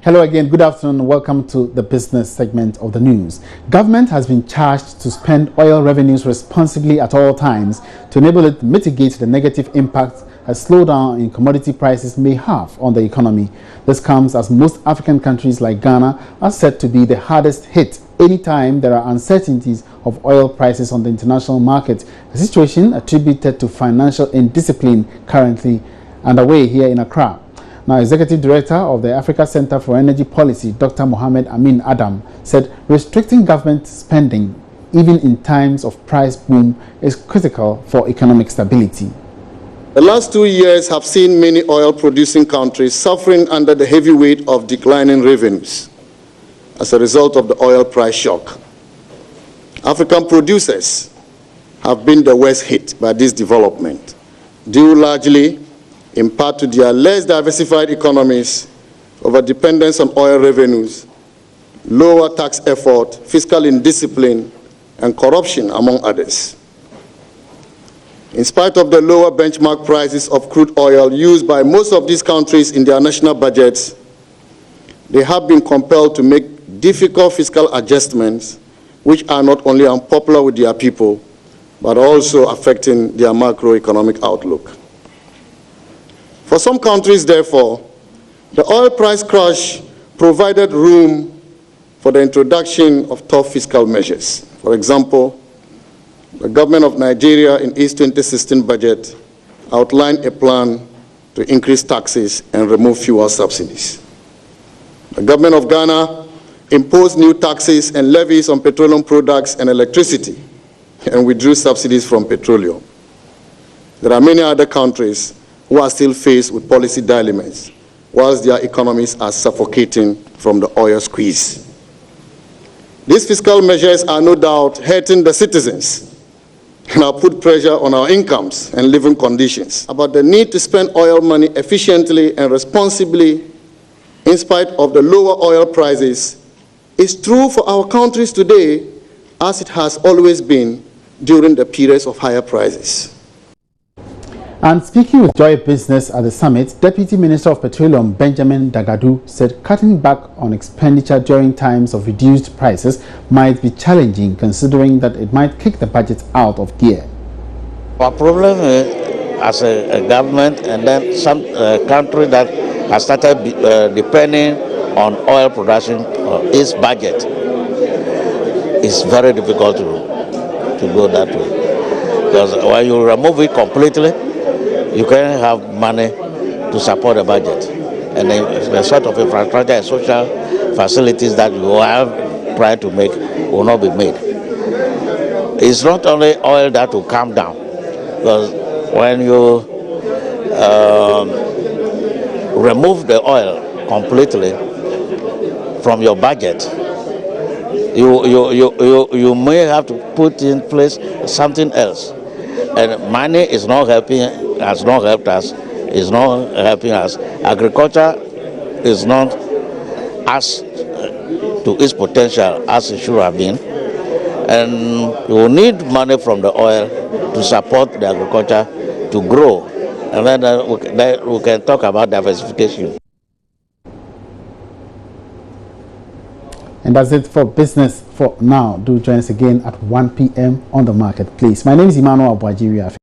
Hello again, good afternoon, welcome to the business segment of the news. Government has been charged to spend oil revenues responsibly at all times to enable it to mitigate the negative impact a slowdown in commodity prices may have on the economy. This comes as most African countries like Ghana are said to be the hardest hit anytime there are uncertainties of oil prices on the international market, a situation attributed to financial indiscipline currently underway here in Accra. Now, Executive Director of the Africa Center for Energy Policy, Dr. Mohamed Amin Adam, said restricting government spending, even in times of price boom, is critical for economic stability. The last 2 years have seen many oil-producing countries suffering under the heavy weight of declining revenues as a result of the oil price shock. African producers have been the worst hit by this development, due largely in part to their less diversified economies, over-dependence on oil revenues, lower tax effort, fiscal indiscipline, and corruption, among others. In spite of the lower benchmark prices of crude oil used by most of these countries in their national budgets, they have been compelled to make difficult fiscal adjustments, which are not only unpopular with their people, but also affecting their macroeconomic outlook. For some countries, therefore, the oil price crash provided room for the introduction of tough fiscal measures. For example, the government of Nigeria in its 2016 budget outlined a plan to increase taxes and remove fuel subsidies. The government of Ghana imposed new taxes and levies on petroleum products and electricity and withdrew subsidies from petroleum. There are many other countries who are still faced with policy dilemmas, whilst their economies are suffocating from the oil squeeze. These fiscal measures are no doubt hurting the citizens and have put pressure on our incomes and living conditions. About the need to spend oil money efficiently and responsibly in spite of the lower oil prices is true for our countries today, as it has always been during the periods of higher prices. And speaking with Joy Business at the summit, Deputy Minister of Petroleum Benjamin Dagadu said cutting back on expenditure during times of reduced prices might be challenging, considering that it might kick the budget out of gear. Our problem is, as a government, and then some country that has started depending on oil production, its budget is very difficult to go that way. Because when you remove it completely, you can have money to support the budget. And the sort of infrastructure and social facilities that you have tried to make will not be made. It's not only oil that will come down, because when you remove the oil completely from your budget, you may have to put in place something else. And money is not helping, has not helped us, is not helping us. Agriculture is not as to its potential as it should have been. And you need money from the oil to support the agriculture to grow. And then we can talk about diversification. And that's it for business for now. Do join us again at 1 p.m. on the marketplace. My name is Emmanuel Abuajiria.